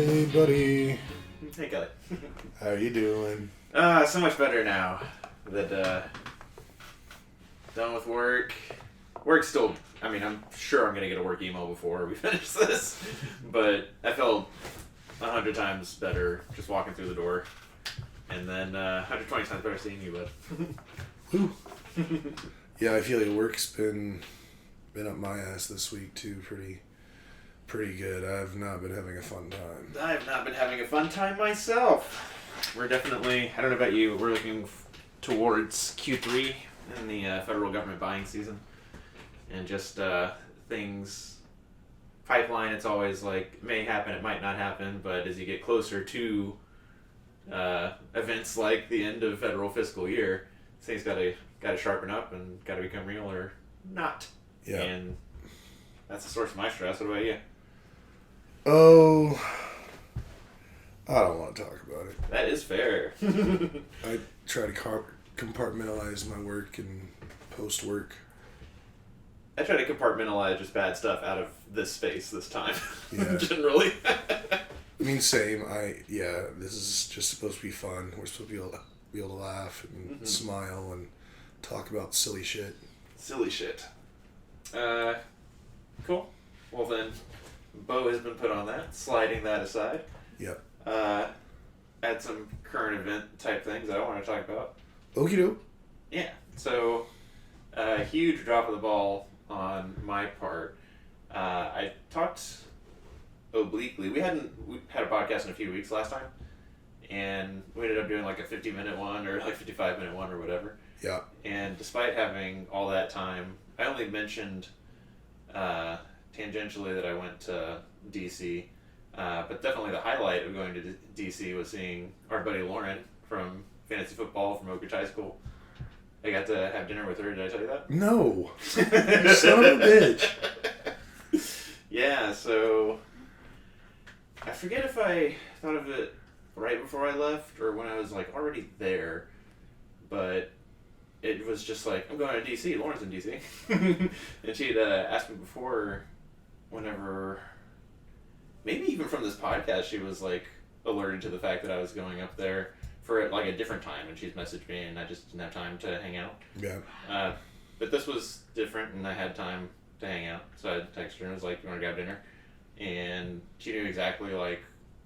Hey, buddy. Hey, Kelley. How you doing? So much better now that done with work. Work's still, I'm sure I'm going to get a work email before we finish this, but I felt 100 times better just walking through the door. And then 120 times better seeing you, bud. Woo. Yeah, I feel like work's been up my ass this week too, pretty good. I've not been having a fun time. I have not been having a fun time myself. We're definitely, I don't know about you, we're looking towards Q3 in the federal government buying season. And just things, pipeline, it's always like, it may happen, it might not happen, but as you get closer to events like the end of federal fiscal year, things gotta sharpen up and gotta become real or not. Yeah. And that's the source of my stress. What about you? Oh, I don't want to talk about it. That is fair. I try to compartmentalize my work and post-work. I try to compartmentalize just bad stuff out of this space this time. Yeah. Generally. I mean, same. This is just supposed to be fun. We're supposed to be able to laugh and smile and talk about silly shit. Silly shit. Cool. Well then, bow has been put on that. Sliding that aside. Yep. Had some current event type things I want to talk about. Okie doke. Yeah. So, huge drop of the ball on my part. I talked obliquely. We had a podcast in a few weeks last time, and we ended up doing like a 50-minute one or like 55-minute one or whatever. Yeah. And despite having all that time, I only mentioned tangentially that I went to DC, but definitely the highlight of going to DC was seeing our buddy Lauren from fantasy football from Oak Ridge High School. I got to have dinner with her. Did I tell you that? No. You son of a bitch. Yeah, so I forget if I thought of it right before I left or when I was like already there, but it was just like, I'm going to DC. Lauren's in DC. And she'd asked me before, whenever, maybe even from this podcast, she was like alerted to the fact that I was going up there for like a different time, and she's messaged me, and I just didn't have time to hang out. Yeah. But this was different, and I had time to hang out, so I texted her and was like, "You want to grab dinner?" And she knew exactly like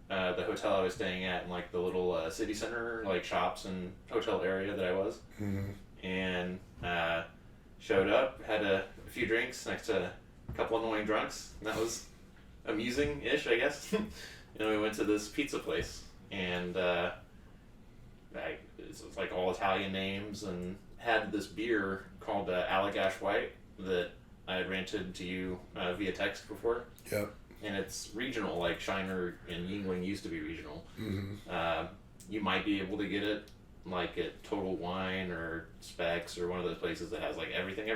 the hotel I was staying at, and like the little city center like shops and hotel area that I was. Mm-hmm. And showed up, had a few drinks next to a couple annoying drunks, and that was amusing-ish, I guess. And we went to this pizza place, and it was like all Italian names, and had this beer called Allagash White that I had rented to you via text before. Yep. And it's regional, like Shiner and Yingling used to be regional. Mm-hmm. You might be able to get it like at Total Wine or Specs or one of those places that has like everything.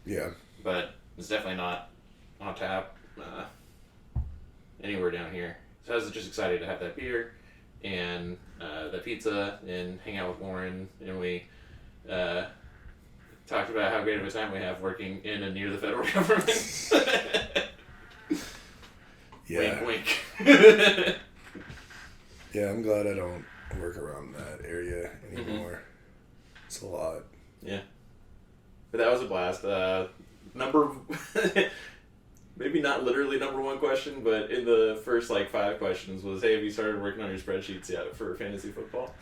Yeah. But it's definitely not on tap anywhere down here. So I was just excited to have that beer and the pizza and hang out with Lauren, and we talked about how great of a time we have working in and near the federal government. Yeah. Wink, wink. Yeah, I'm glad I don't work around that area anymore. Mm-hmm. It's a lot. Yeah. But that was a blast. Maybe not literally number one question, but in the first like 5 questions was, hey, have you started working on your spreadsheets yet for fantasy football?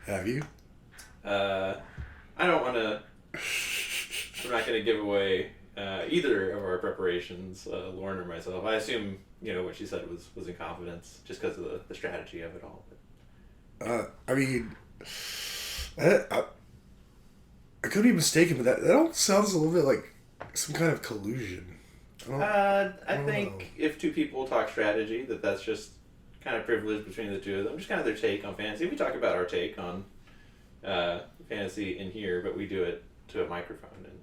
Have you? I don't want to, I'm not going to give away either of our preparations, Lauren or myself. I assume, what she said was in confidence just because of the strategy of it all. I could be mistaken, but that all sounds a little bit like some kind of collusion. I think if two people talk strategy, that's just kind of privilege between the two of them. Just kind of their take on fantasy. We talk about our take on fantasy in here, but we do it to a microphone. And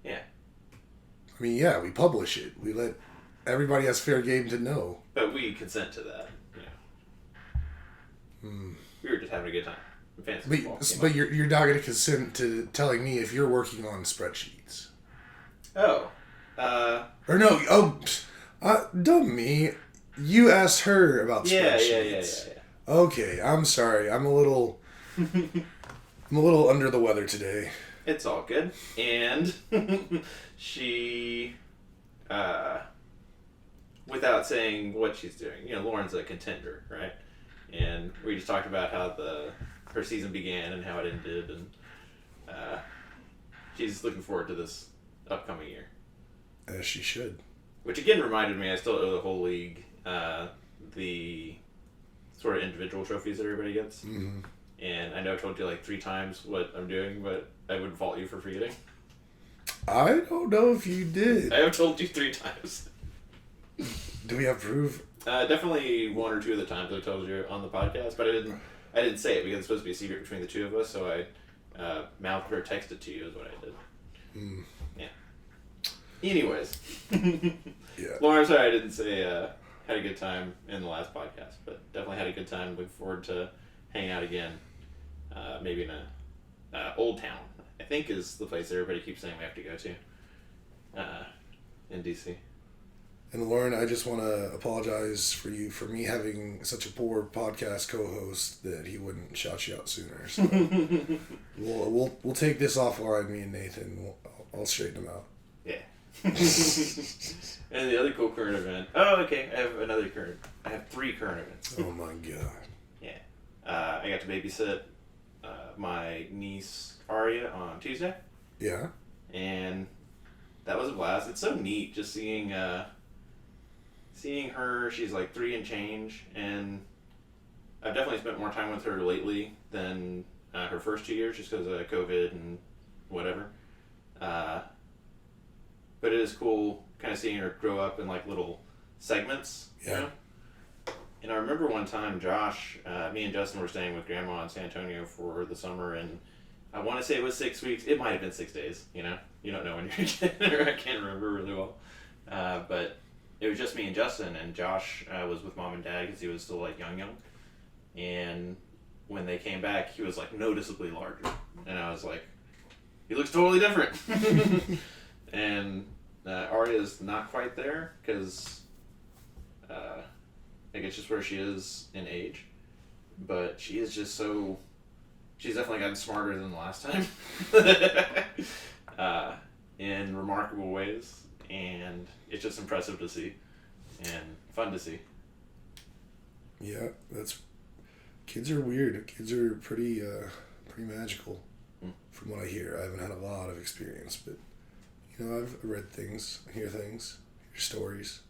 yeah. I mean, yeah, we publish it. We let everybody has fair game to know. But we consent to that. We were just having a good time. Fantasy football. But you're not going to consent to telling me if you're working on spreadsheets. Oh. Or no. Oh, Dumb me. You asked her about Yeah. spreadsheets. Okay, I'm sorry. I'm a little under the weather today. It's all good. And she, without saying what she's doing, Lauren's a contender, right? And we just talked about how her season began and how it ended, and she's looking forward to this upcoming year. As she should. Which again reminded me, I still owe the whole league the sort of individual trophies that everybody gets. Mm-hmm. And I know I told you like 3 times what I'm doing, but I would fault you for forgetting. I don't know if you did. I have told you 3 times. Do we have proof? Definitely 1 or 2 of the times I told you on the podcast, but I didn't say it because it's supposed to be a secret between the 2 of us, so I mouthed or texted to you is what I did. Mm. Yeah. Anyways. Yeah. Lauren, I'm sorry I didn't say had a good time in the last podcast, but definitely had a good time. Looking forward to hanging out again. Maybe in a Old Town, I think is the place everybody keeps saying we have to go to in DC. And Lauren, I just want to apologize for me having such a poor podcast co-host that he wouldn't shout you out sooner. So we'll take this offline, me and Nathan. I'll straighten him out. Yeah. And the other cool current event. Oh, okay. I have 3 current events. Oh my god. Yeah. I got to babysit my niece Aria on Tuesday. Yeah. And that was a blast. It's so neat just seeing her. She's like 3 and change, and I've definitely spent more time with her lately than her first 2 years just because of COVID and whatever. But it is cool kind of seeing her grow up in like little segments. Yeah. You know? And I remember one time Josh, me and Justin were staying with Grandma in San Antonio for the summer, and I want to say it was 6 weeks. It might have been 6 days, You don't know when you're a kid, or I can't remember really well. But it was just me and Justin, and Josh was with Mom and Dad because he was still like young. And when they came back, he was like noticeably larger. And I was like, he looks totally different. And Aria's not quite there because I think it's just where she is in age. But she is just so... She's definitely gotten smarter than the last time. In remarkable ways. And it's just impressive to see. And fun to see. Yeah, kids are weird. Kids are pretty magical from what I hear. I haven't had a lot of experience, but I've read things, hear stories.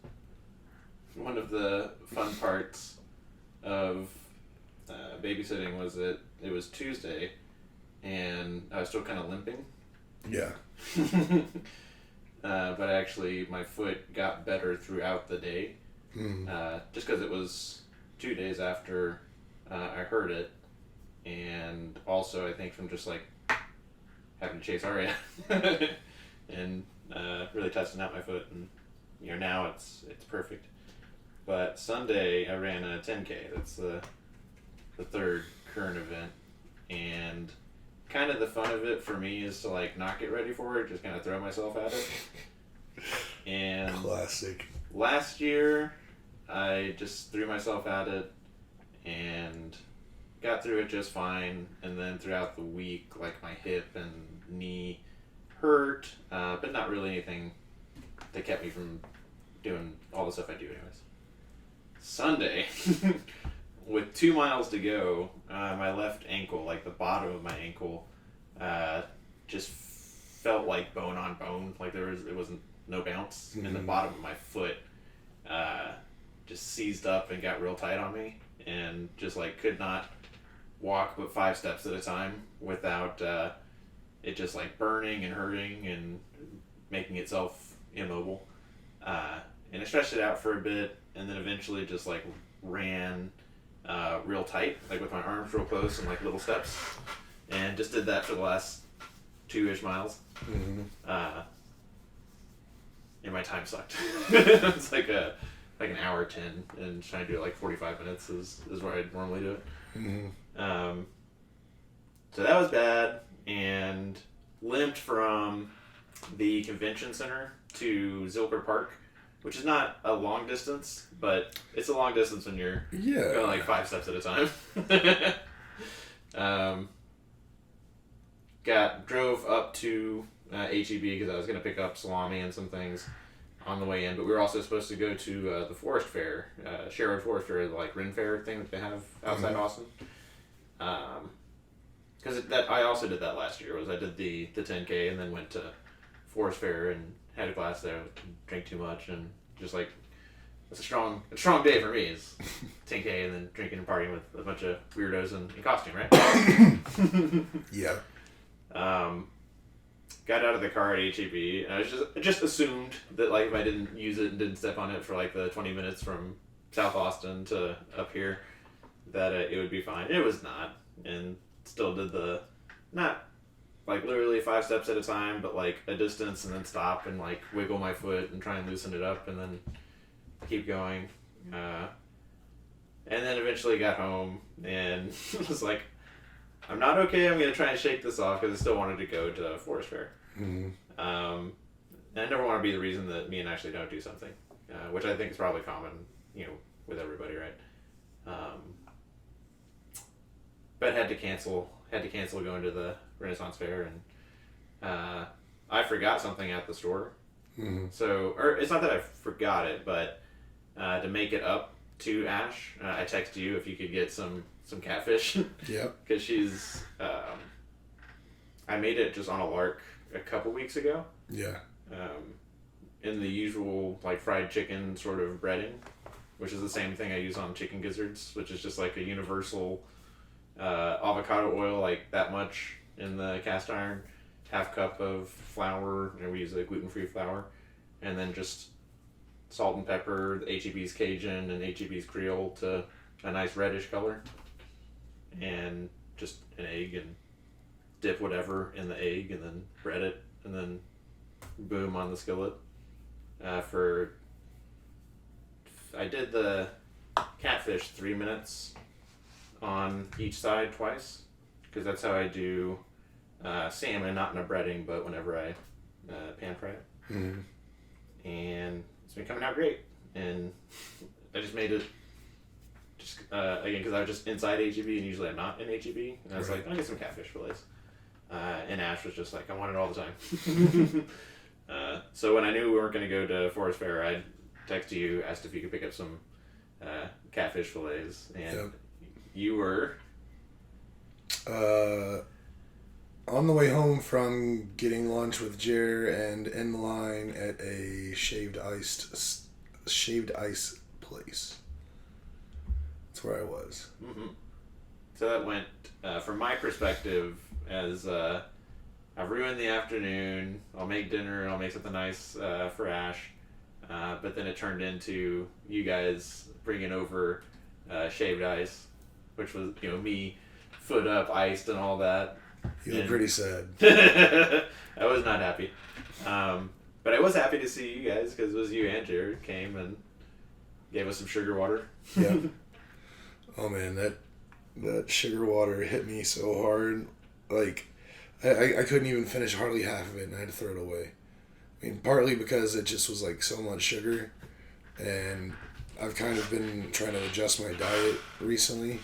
One of the fun parts of babysitting was that it was Tuesday and I was still kind of limping. Yeah. But actually my foot got better throughout the day. Just because it was 2 days after I heard it, and also I think from just like having to chase Aria and really testing out my foot, and now it's perfect. But Sunday I ran a 10K. That's the 3rd current event, and kind of the fun of it for me is to like not get ready for it, just kind of throw myself at it. And classic. Last year I just threw myself at it and got through it just fine, and then throughout the week like my hip and knee hurt, but not really anything that kept me from doing all the stuff I do anyways. Sunday with 2 miles to go, my left ankle, like the bottom of my ankle, just felt like bone on bone, like it wasn't no bounce. And the bottom of my foot just seized up and got real tight on me, and just like could not walk but 5 steps at a time without it just like burning and hurting and making itself immobile. And I stretched it out for a bit, and then eventually just like ran real tight, like with my arms real close and like little steps, and just did that for the last 2-ish miles. And my time sucked. It's like an hour 10, and trying to do it like 45 minutes is where I normally do it. So that was bad, and limped from the convention center to Zilker Park which is not a long distance, but it's a long distance when you're going like 5 steps at a time. Drove up to HEB because I was going to pick up salami and some things on the way in, but we were also supposed to go to the Forest Fair, Sherwood Forest Fair, the like Ren Fair thing that they have outside Austin. Because I also did that last year. I did the 10K and then went to Forest Fair and had a glass there, drank too much, and just like it's a strong day for me. Is 10K and then drinking and partying with a bunch of weirdos in costume, right? Yeah. Got out of the car at HEB, and I just assumed that like if I didn't use it and didn't step on it for like the 20 minutes from South Austin to up here, that it would be fine. It was not, and still did the not like literally 5 steps at a time, but like a distance and then stop and like wiggle my foot and try and loosen it up and then keep going. And then eventually got home and was like, I'm not okay. I'm going to try and shake this off because I still wanted to go to Forest Fair. Mm-hmm. And I never want to be the reason that me and Ashley don't do something, which I think is probably common, with everybody, right? But had to cancel going to the Renaissance Fair, and I forgot something at the store. Mm-hmm. So, or it's not that I forgot it, but to make it up to Ash, I texted you if you could get some catfish. Yep. Because she's, I made it just on a lark a couple weeks ago. Yeah. In the usual like fried chicken sort of breading, which is the same thing I use on chicken gizzards, which is just like a universal avocado oil, like that much in the cast iron, half cup of flour, we use a gluten-free flour, and then just salt and pepper, HEB's Cajun and HEB's Creole to a nice reddish color, and just an egg, and dip whatever in the egg, and then bread it, and then boom on the skillet. I did the catfish 3 minutes on each side twice, because that's how I do salmon, not in a breading, but whenever I pan fry it. Mm-hmm. And it's been coming out great. And I just made it just again because I was just inside HEB, and usually I'm not in HEB, and I was like, I'll get some catfish fillets. And Ash was just like, I want it all the time. So when I knew we weren't going to go to Forest Fair, I texted you, asked if you could pick up some catfish fillets, and yep. You were on the way home from getting lunch with Jer and in line at a shaved ice place. That's where I was. Mm-hmm. So that went, from my perspective, as I've ruined the afternoon. I'll make dinner. I'll make something nice for Ash. But then it turned into you guys bringing over shaved ice, which was me foot up, iced, and all that. You look pretty sad. I was not happy. But I was happy to see you guys because it was you and Jared came and gave us some sugar water. Yeah. Oh man, that sugar water hit me so hard. Like, I couldn't even finish hardly half of it, and I had to throw it away. I mean, partly because it just was like so much sugar, and I've kind of been trying to adjust my diet recently,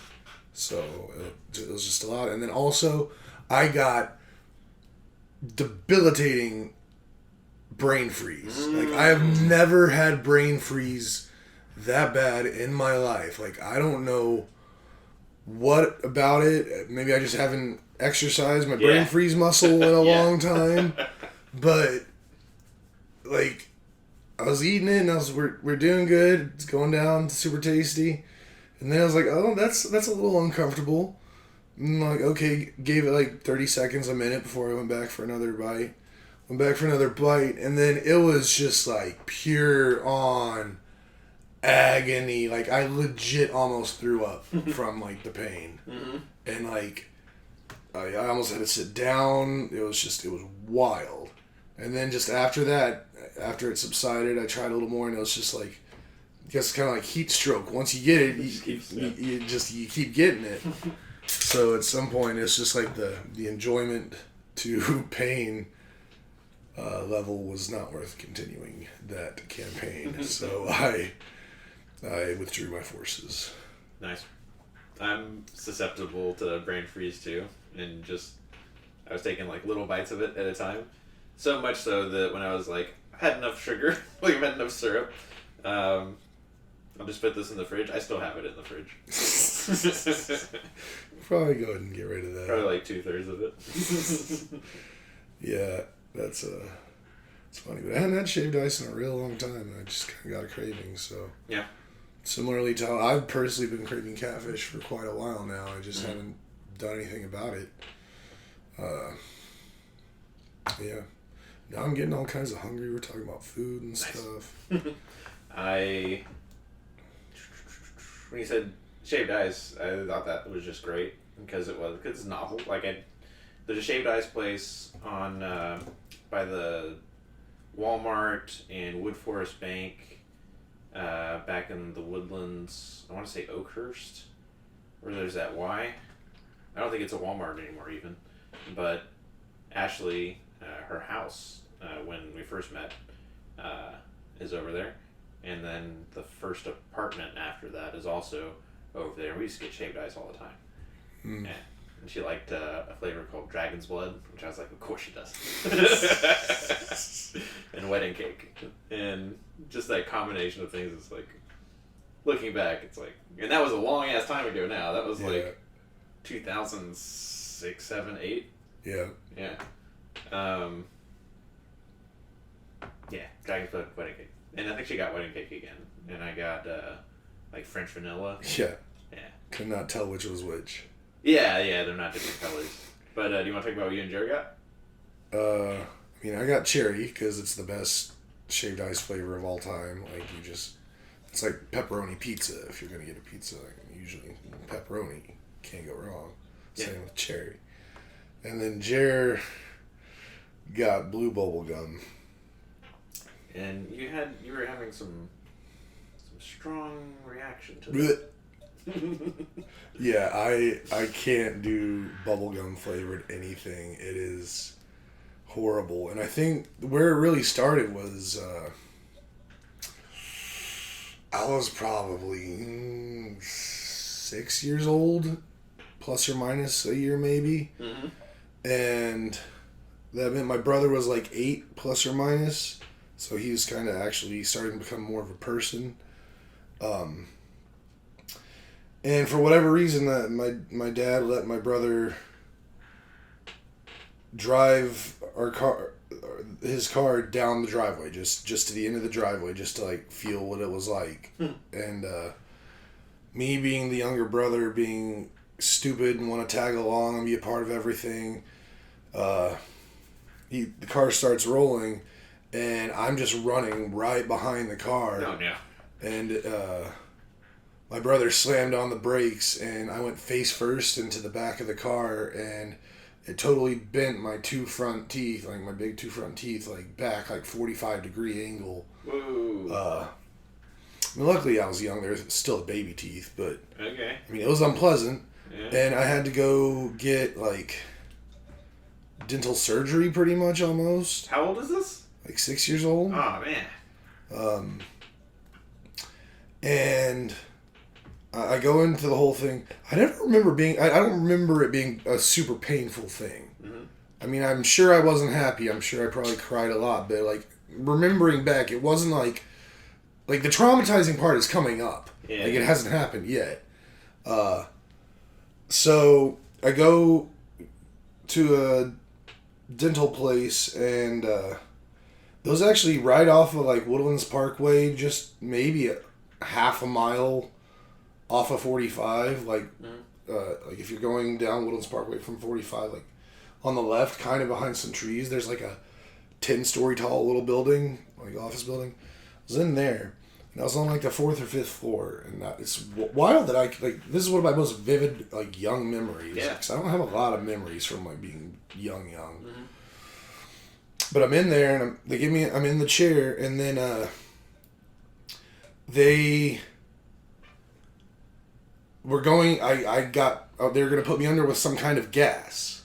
so it was just a lot. And then also, I got debilitating brain freeze. Like, I have never had brain freeze that bad in my life. Like, I don't know what about it. Maybe I just haven't exercised my brain freeze muscle in a long time. But, like, I was eating it, and we're doing good. It's going down, super tasty. And then I was like, oh, that's a little uncomfortable. And I'm like, okay, gave it like 30 seconds, a minute before I went back for another bite. Went back for another bite, and then it was just like pure on agony. Like, I legit almost threw up from like the pain. Mm-hmm. And like, I almost had to sit down. It was wild. And then just after that, after it subsided, I tried a little more, and it was just like, I guess kind of like heat stroke. Once you get it, you keep getting it. So at some point, it's just like the enjoyment to pain level was not worth continuing that campaign. So I withdrew my forces. Nice. I'm susceptible to brain freeze too, and I was taking like little bites of it at a time. So much so that when I was like, I've had enough sugar, like I've had enough syrup, I'll just put this in the fridge. I still have it in the fridge. Probably go ahead and get rid of that. Probably like 2/3 of it. Yeah, it's funny. But I hadn't had shaved ice in a real long time, and I just kind of got a craving, so. Yeah. Similarly to how I've personally been craving catfish for quite a while now. I just haven't done anything about it. Yeah. Now I'm getting all kinds of hungry. We're talking about food and stuff. When you said shaved ice, I thought that was just great because it's novel. There's a shaved ice place on by the Walmart in Wood Forest Bank, back in the Woodlands. I want to say Oakhurst, where there's that Y. I don't think it's a Walmart anymore even, but Ashley, her house when we first met, is over there, and then the first apartment after that is also over there. We used to get shaved ice all the time. Yeah. And she liked a flavor called Dragon's Blood, which I was like, of course she does. And wedding cake. And just that combination of things is like, looking back, it's like, and that was a long ass time ago now. That was like 2006, 7, 8. Yeah. Yeah. Yeah, Dragon's Blood wedding cake. And I think she got wedding cake again. And I got like French vanilla. Yeah. Yeah. Could not tell which was which. Yeah, they're not different colors. But do you want to talk about what you and Joe got? I mean, I got cherry because it's the best shaved ice flavor of all time. Like, it's like pepperoni pizza. If you're going to get a pizza, usually pepperoni. Can't go wrong. Same with cherry. And then Jer got blue bubble gum. And you were having some strong reaction to that. Yeah, I can't do bubblegum flavored anything. It is horrible. And I think where it really started was I was probably 6 years old, plus or minus a year maybe. Mm-hmm. And that meant my brother was like 8 plus or minus. So he was kind of actually starting to become more of a person. And for whatever reason, that my dad let my brother drive his car down the driveway, just to the end of the driveway, just to like feel what it was like. And me being the younger brother, being stupid and want to tag along and be a part of everything, the car starts rolling, and I'm just running right behind the car. Oh no! And my brother slammed on the brakes, and I went face first into the back of the car, and it totally bent my 2 front teeth, like my big 2 front teeth, like back, like 45-degree angle. Whoa. I mean, luckily I was young. There was still baby teeth, but okay. I mean, it was unpleasant, yeah. And I had to go get like dental surgery, pretty much almost. How old is this? Like 6 years old. Oh man. And I go into the whole thing. I don't remember it being a super painful thing. Mm-hmm. I mean, I'm sure I wasn't happy. I'm sure I probably cried a lot. But, like, remembering back, it wasn't like the traumatizing part is coming up. Yeah. Like, it hasn't happened yet. So I go to a dental place, and it was actually right off of, like, Woodlands Parkway, just maybe a half a mile off of 45, like if you're going down Woodlands Parkway from 45, like on the left, kind of behind some trees, there's like a 10-story tall little building, like office building. I was in there, and I was on like the 4th or 5th floor, and it's wild that this is one of my most vivid, like, young memories. Yeah. Because I don't have a lot of memories from, like, being young. Mm-hmm. But I'm in there, and I'm in the chair, and then they were going, they were going to put me under with some kind of gas.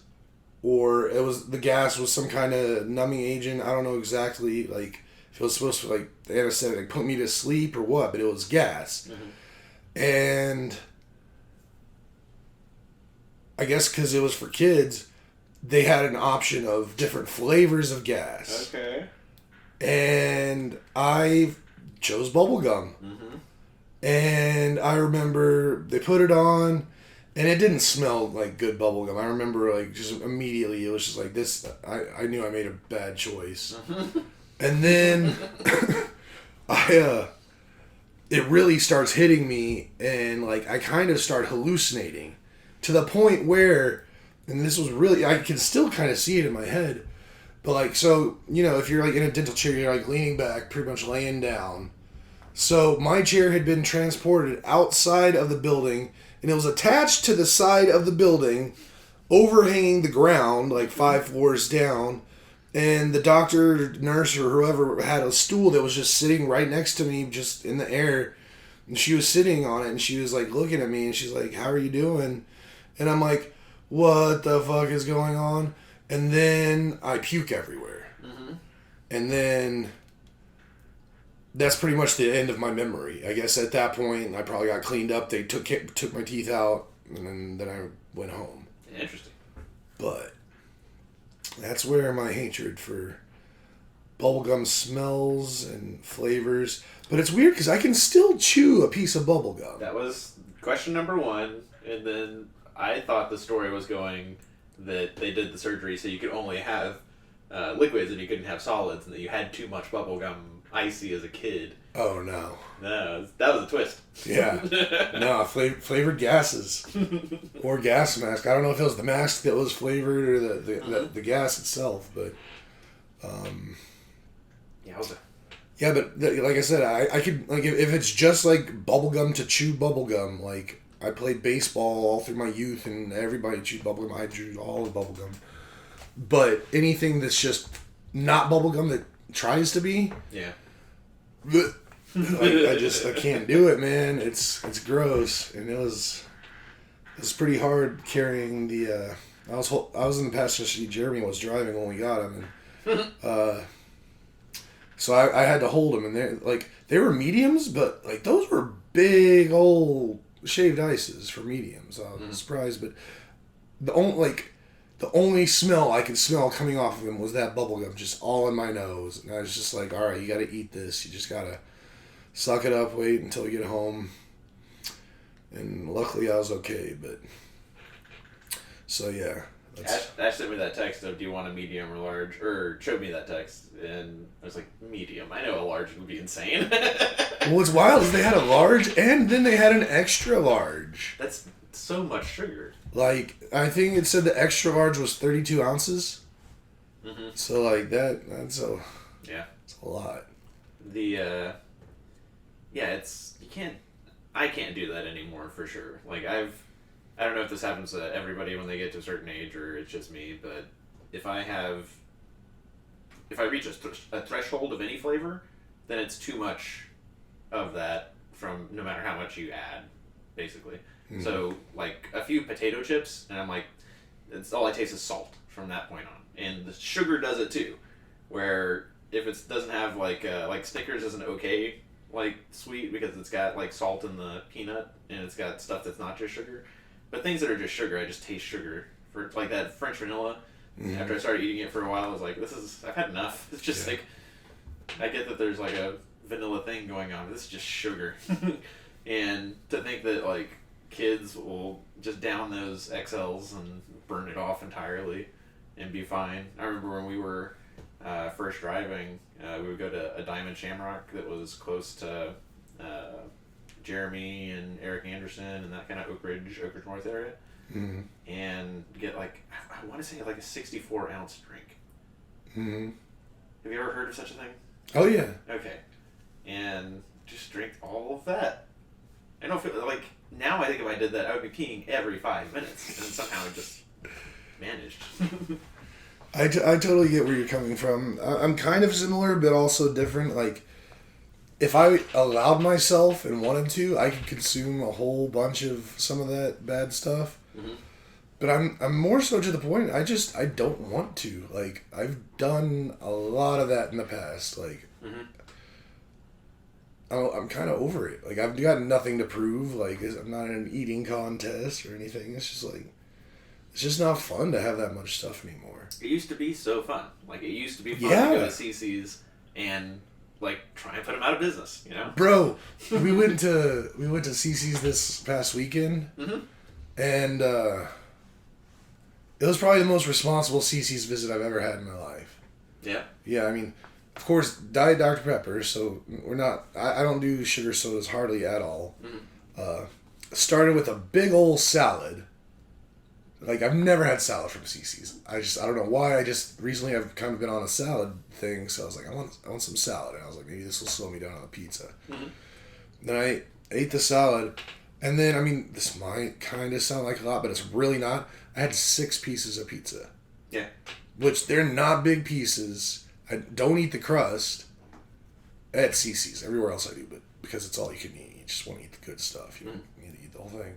or the gas was some kind of numbing agent. I don't know exactly, like, if it was supposed to, like, the anesthetic, like, put me to sleep or what, but it was gas. Mm-hmm. And I guess because it was for kids, they had an option of different flavors of gas. Okay. And I chose bubblegum. Mm-hmm. And I remember they put it on, and it didn't smell like good bubblegum. I remember, like, just immediately, it was just like this. I knew I made a bad choice. Mm-hmm. And then it really starts hitting me, and, like, I kind of start hallucinating to the point where, and this was really, I can still kind of see it in my head, but, like, so, you know, if you're, like, in a dental chair, you're, like, leaning back, pretty much laying down. So my chair had been transported outside of the building, and it was attached to the side of the building, overhanging the ground, like 5 floors down. And the doctor, nurse, or whoever had a stool that was just sitting right next to me, just in the air. And she was sitting on it, and she was, like, looking at me, and she's like, "How are you doing?" And I'm like, "What the fuck is going on?" And then I puke everywhere. Mm-hmm. And then that's pretty much the end of my memory. I guess at that point, I probably got cleaned up. They took my teeth out, and then I went home. Interesting. But that's where my hatred for bubblegum smells and flavors. But it's weird because I can still chew a piece of bubblegum. That was question number 1. And then I thought the story was going that they did the surgery so you could only have liquids and you couldn't have solids, and that you had too much bubblegum icy as a kid. Oh, no. No, that was a twist. Yeah. No, flavored gases. Or gas mask. I don't know if it was the mask that was flavored or the gas itself, but... Yeah, but like I said, I could, like, if it's just, like, bubblegum to chew bubblegum, like, I played baseball all through my youth, and everybody chewed bubblegum. I chewed all the bubblegum. But anything that's just not bubblegum that tries to be... Yeah. I can't do it, man. It's gross, and it was pretty hard carrying the. I was in the passenger seat. Jeremy was driving when we got him, and so I had to hold him, and they were mediums, but, like, those were big old shaved ices for mediums. I was surprised, but the only smell I could smell coming off of him was that bubblegum just all in my nose. And I was just like, all right, you got to eat this. You just got to suck it up, wait until we get home. And luckily I was okay, but... So, yeah. Ash sent me that text of, do you want a medium or large? Or showed me that text, and I was like, medium. I know a large would be insane. Well, what's wild is they had a large, and then they had an extra large. That's so much sugar. Like, I think it said the extra large was 32 ounces. Mm-hmm. So, like, that's a... Yeah. It's a lot. I can't do that anymore, for sure. Like, I don't know if this happens to everybody when they get to a certain age, or it's just me, but if I reach a threshold of any flavor, then it's too much of that from no matter how much you add, basically. Mm-hmm. So, like, a few potato chips, and I'm like, it's all I taste is salt from that point on. And the sugar does it too, where if it doesn't have, like Snickers is an okay, like, sweet because it's got, like, salt in the peanut, and it's got stuff that's not just sugar. But things that are just sugar, I just taste sugar. For, like, that French vanilla, after I started eating it for a while, I was like, I've had enough. It's just, like, I get that there's, like, a vanilla thing going on, but this is just sugar. And to think that, like, kids will just down those XLs and burn it off entirely and be fine. I remember when we were first driving, we would go to a Diamond Shamrock that was close to Jeremy and Eric Anderson and that kind of Oak Ridge North area, and get, like, I want to say, like, a 64-ounce drink. Mm-hmm. Have you ever heard of such a thing? Oh, yeah. Okay. And just drink all of that. I don't feel like, now I think if I did that, I would be peeing every 5 minutes, and somehow I just managed. I totally get where you're coming from. I'm kind of similar, but also different. Like, if I allowed myself and wanted to, I could consume a whole bunch of some of that bad stuff. Mm-hmm. But I'm more so to the point. I don't want to. Like, I've done a lot of that in the past. Like, I'm kind of over it. Like, I've got nothing to prove. Like, I'm not in an eating contest or anything. It's just like, it's just not fun to have that much stuff anymore. It used to be so fun. Like, it used to be fun to go to CC's and like try and put them out of business. You know, bro. we went to CC's this past weekend, and it was probably the most responsible CC's visit I've ever had in my life. Yeah. Yeah, I mean, of course, Diet Dr. Pepper, so we're not... I don't do sugar sodas hardly at all. Started with a big old salad. Like, I've never had salad from CC's. I don't know why. Recently I've kind of been on a salad thing, so I was like, I want some salad. And I was like, maybe this will slow me down on the pizza. Then I ate the salad, and then, I mean, this might kind of sound like a lot, but it's really not. I had 6 pieces of pizza. Yeah. Which, they're not big pieces. I don't eat the crust at CC's. Everywhere else I do, but because it's all you can eat. You just want to eat the good stuff. You don't need to eat the whole thing.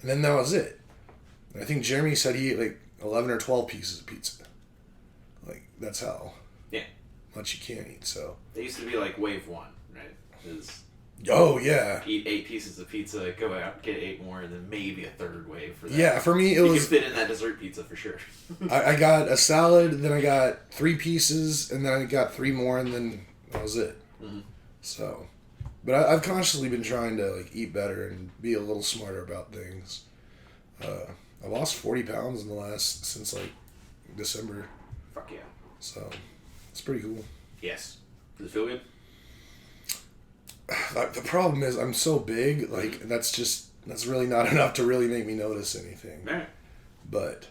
And then that was it. And I think Jeremy said he ate like 11 or 12 pieces of pizza. Like, that's how much you can eat, so. They used to be like wave 1, right? Oh, yeah. Eat 8 pieces of pizza, go out, get 8 more, and then maybe a third wave for that. Yeah, for me it was... You can fit in that dessert pizza for sure. I got a salad, then I got 3 pieces, and then I got 3 more, and then that was it. So... But I've constantly been trying to like eat better and be a little smarter about things. I lost 40 pounds since like December. Fuck yeah. So, it's pretty cool. Yes. Does it feel good? The problem is I'm so big, like, that's really not enough to really make me notice anything. Right. But,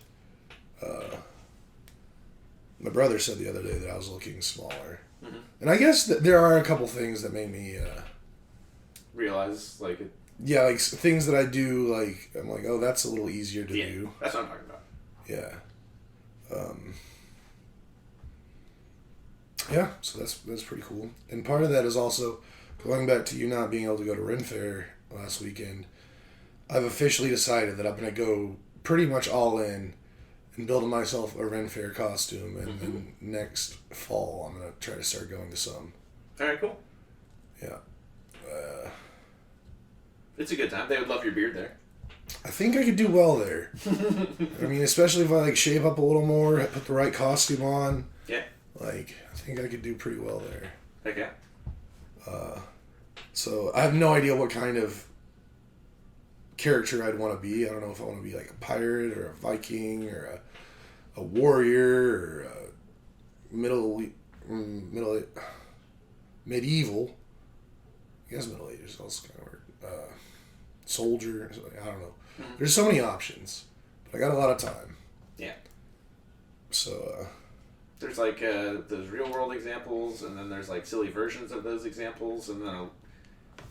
my brother said the other day that I was looking smaller. And I guess there are a couple things that made me, realize, like... Yeah, like, things that I do, like, I'm like, oh, that's a little easier to do. That's what I'm talking about. Yeah. Yeah, so that's pretty cool. And part of that is also, going back to you not being able to go to Ren Fair last weekend, I've officially decided that I'm going to go pretty much all in and build myself a Ren Fair costume, and then next fall I'm going to try to start going to some. Alright, cool. Yeah. It's a good time. They would love your beard there. I think I could do well there. I mean, especially if I like shape up a little more, put the right costume on. Yeah. Like, I think I could do pretty well there. Heck yeah. So I have no idea what kind of character I'd want to be. I don't know if I want to be like a pirate or a Viking or a warrior or a medieval. I guess Middle Ages is also kind of weird. Soldier. I don't know. There's so many options, but I got a lot of time. Yeah. So. There's like those real world examples, and then there's like silly versions of those examples, and then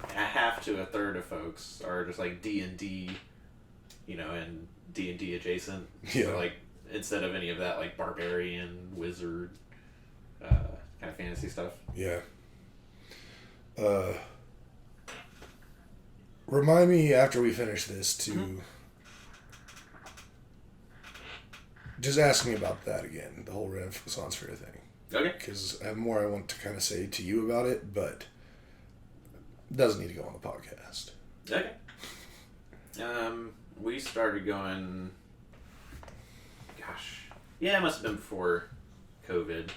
a half to a third of folks are just like D&D, and D&D adjacent. Yeah. So like instead of any of that, like barbarian, wizard, kind of fantasy stuff. Yeah. Remind me after we finish this to just ask me about that again, the whole Renaissance Fair thing. Okay. Because I have more I want to kind of say to you about it, but it doesn't need to go on the podcast. Okay. We started going, gosh, yeah, it must have been before COVID,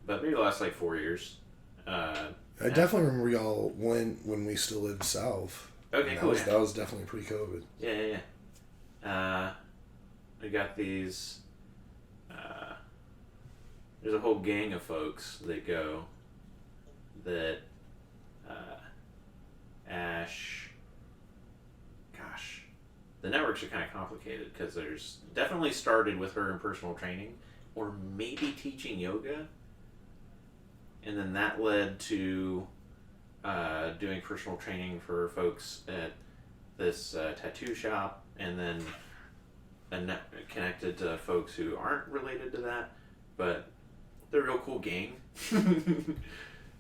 but maybe the last like 4 years. I definitely remember y'all when we still lived south. Okay, cool. That was definitely pre-COVID. Yeah. We got these. There's a whole gang of folks that go. That. Ash. Gosh, the networks are kind of complicated because there's definitely started with her in personal training, or maybe teaching yoga, and then that led to. Doing personal training for folks at this tattoo shop, and then connected to folks who aren't related to that, but they're a real cool gang. They're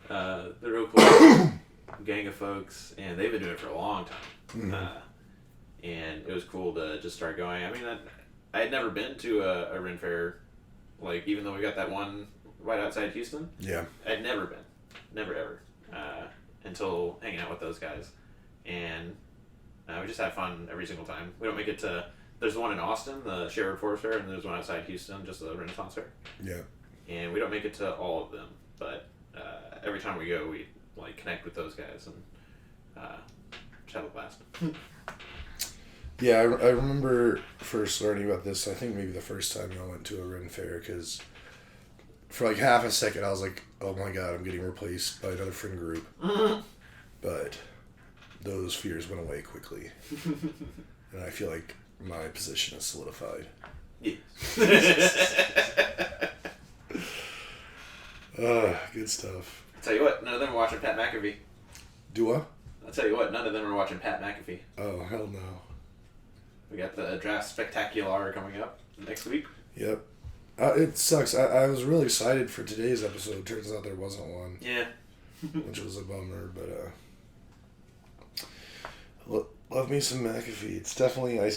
a real cool gang of folks, and they've been doing it for a long time. And it was cool to just start going. I mean, I had never been to a Ren Fair, like, even though we got that one right outside Houston. Yeah. I'd never been. Never, ever. Until hanging out with those guys. And we just have fun every single time. We don't make it to... There's the one in Austin, the Sherwood Forest Fair, and there's one outside Houston, just the Renaissance Fair. Yeah. And we don't make it to all of them, but every time we go, we like connect with those guys and just have a blast. Yeah, I remember first learning about this. I think maybe the first time I went to a Ren Fair, because for like half a second I was like, "Oh my god, I'm getting replaced by another friend group." But those fears went away quickly, and I feel like my position is solidified. Yes. Good stuff. I'll tell you what, none of them are watching Pat McAfee. Do what? I'll tell you what, none of them are watching Pat McAfee. Oh, hell no. We got the draft spectacular coming up next week. Yep. It sucks. I was really excited for today's episode. Turns out there wasn't one. Yeah. Which was a bummer, but love me some McAfee. It's definitely, I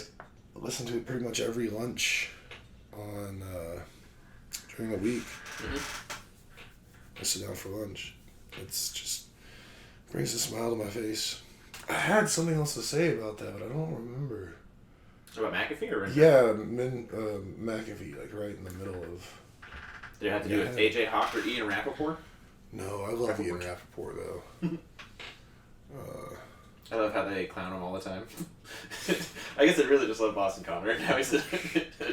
listen to it pretty much every lunch on during the week. Mm-hmm. I sit down for lunch. It's just brings a smile to my face. I had something else to say about that, but I don't remember. About McAfee or? Yeah, McAfee, like right in the middle of. Did it have to do with AJ Hawk or Ian Rappaport? No, I love Ian Rappaport though. I love how they clown him all the time. I guess they really just love Boston Connor. Now he's a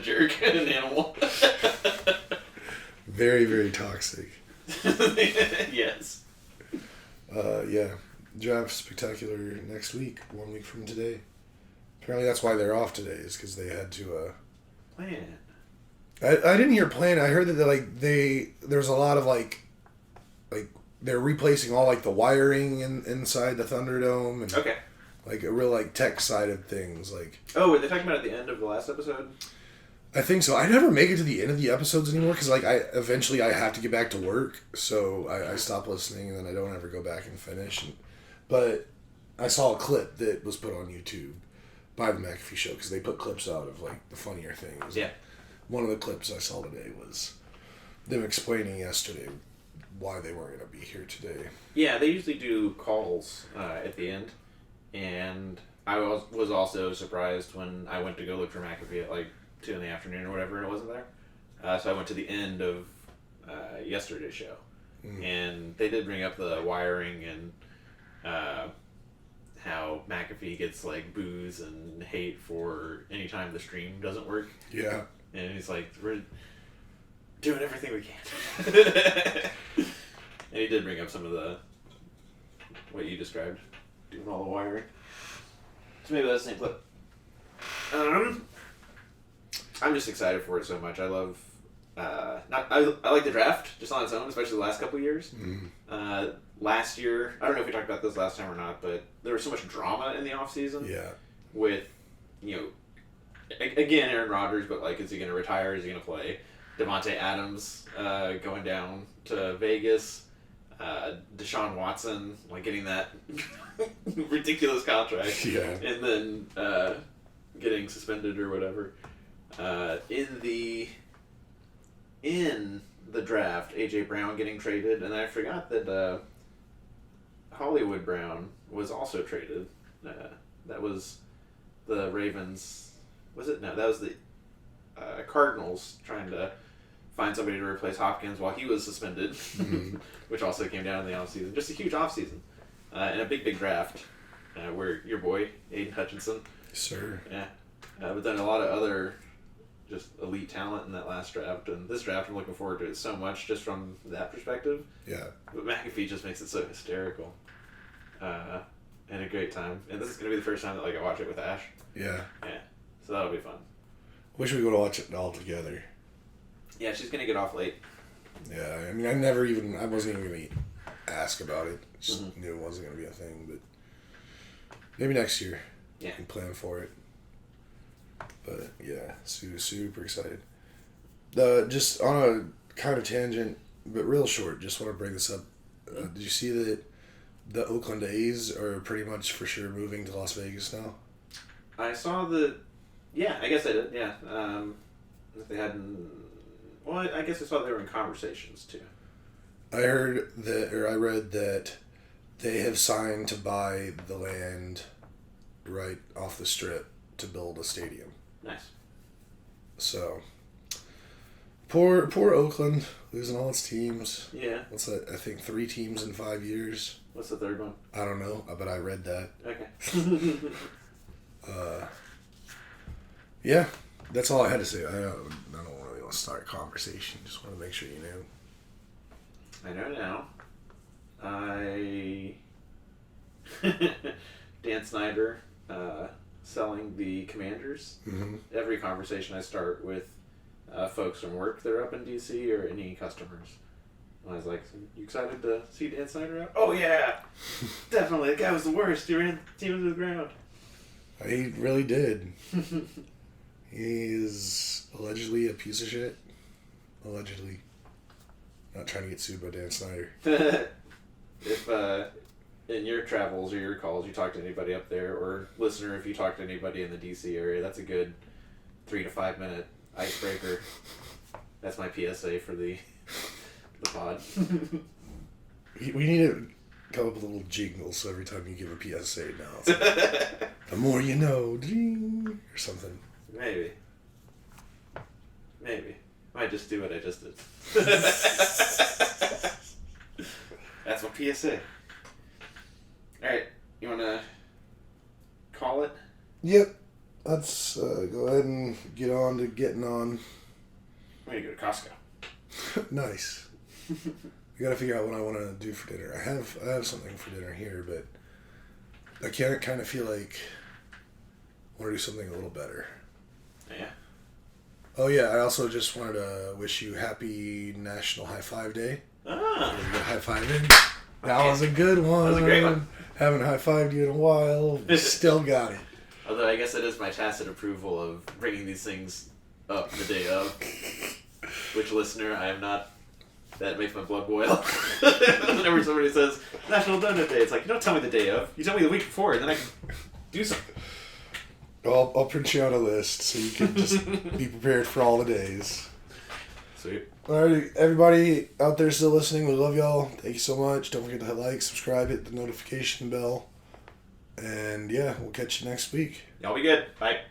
jerk and an animal. Very, very toxic. Yes. Yeah. Draft spectacular next week, 1 week from today. Apparently that's why they're off today, is because they had to plan. I didn't hear plan. I heard that there's a lot of like they're replacing all like the wiring inside the Thunderdome and okay. Like a real like tech side of things. Like, oh, were they talking about at the end of the last episode? I think so. I never make it to the end of the episodes anymore because like I eventually have to get back to work, so I stop listening and then I don't ever go back and finish. But I saw a clip that was put on YouTube by the McAfee Show because they put clips out of like the funnier things. Yeah. One of the clips I saw today was them explaining yesterday why they weren't going to be here today. Yeah, they usually do calls at the end, and I was also surprised when I went to go look for McAfee at like 2 in the afternoon or whatever, and it wasn't there. So I went to the end of yesterday's show, and they did bring up the wiring and how McAfee gets like boos and hate for any time the stream doesn't work. Yeah. And he's like, we're doing everything we can. And he did bring up some of the what you described, doing all the wiring. So maybe that's the same clip. I'm just excited for it so much. I love. I like the draft just on its own, especially the last couple of years. Last year, I don't know if we talked about this last time or not, but there was so much drama in the off season. Yeah. With, again, Aaron Rodgers, but like, is he going to retire? Is he going to play? Devontae Adams going down to Vegas. Deshaun Watson, like getting that ridiculous contract. Yeah. And then getting suspended or whatever. In the draft, A.J. Brown getting traded, and I forgot that Hollywood Brown was also traded. That was the Ravens. Was it? No, that was the Cardinals trying to find somebody to replace Hopkins while he was suspended, which also came down in the offseason. Just a huge offseason. And a big draft where your boy, Aiden Hutchinson. Sir. Yeah. But then a lot of other just elite talent in that last draft. And this draft, I'm looking forward to it so much just from that perspective. Yeah. But McAfee just makes it so hysterical. And a great time. And this is going to be the first time that I watch it with Ash. Yeah. Yeah. So that'll be fun. Wish we could watch it all together. Yeah, she's going to get off late. Yeah, I mean, I wasn't even going to ask about it. Just knew it wasn't going to be a thing, but maybe next year. Yeah. And plan for it. But yeah, super excited. Just on a kind of tangent, but real short, just want to bring this up. Did you see that the Oakland A's are pretty much for sure moving to Las Vegas now? I saw that, Yeah, I guess I did. Yeah. If they hadn't. Well, I guess I saw they were in conversations too. I heard that, or I read that they have signed to buy the land right off the strip to build a stadium. Nice. So, poor Oakland losing all its teams. Yeah. What's that? I think 3 teams in 5 years. What's the third one? I don't know, but I read that. Okay. Yeah, that's all I had to say. I don't really want to start a conversation. Just want to make sure you knew. I know now. Dan Snyder selling the Commanders. Mm-hmm. Every conversation I start with folks from work that are up in DC or any customers. I was like, you excited to see Dan Snyder out? Oh, yeah! Definitely. That guy was the worst. He ran the team into the ground. He really did. He is allegedly a piece of shit. Allegedly. Not trying to get sued by Dan Snyder. If in your travels or your calls you talk to anybody up there, or listener, if you talk to anybody in the DC area, that's a good 3 to 5 minute icebreaker. That's my PSA for the pod. We need to come up with a little jingle so every time you give a PSA now, it's like, the more you know, ding, or something. Maybe. Might just do what I just did. That's my PSA. Alright, you want to call it? Yep. Let's go ahead and get on to getting on. I'm going to go to Costco. Nice. I gotta figure out what I want to do for dinner. I have something for dinner here, but I kind of feel like I want to do something a little better. Yeah. Oh yeah, I also just wanted to wish you happy National High Five Day. Ah. Did you get high five in? That was a good one. That was a great one. Haven't high fived you in a while. Still got it. Although I guess it is my tacit approval of bringing these things up the day of. Which listener, I am not. That makes my blood boil. Whenever somebody says National Donut Day, it's like, you don't tell me the day of. You tell me the week before, and then I can do something. I'll print you out a list so you can just be prepared for all the days. Sweet. Alrighty, everybody out there still listening, we love y'all. Thank you so much. Don't forget to hit like, subscribe, hit the notification bell. And yeah, we'll catch you next week. Y'all be good. Bye.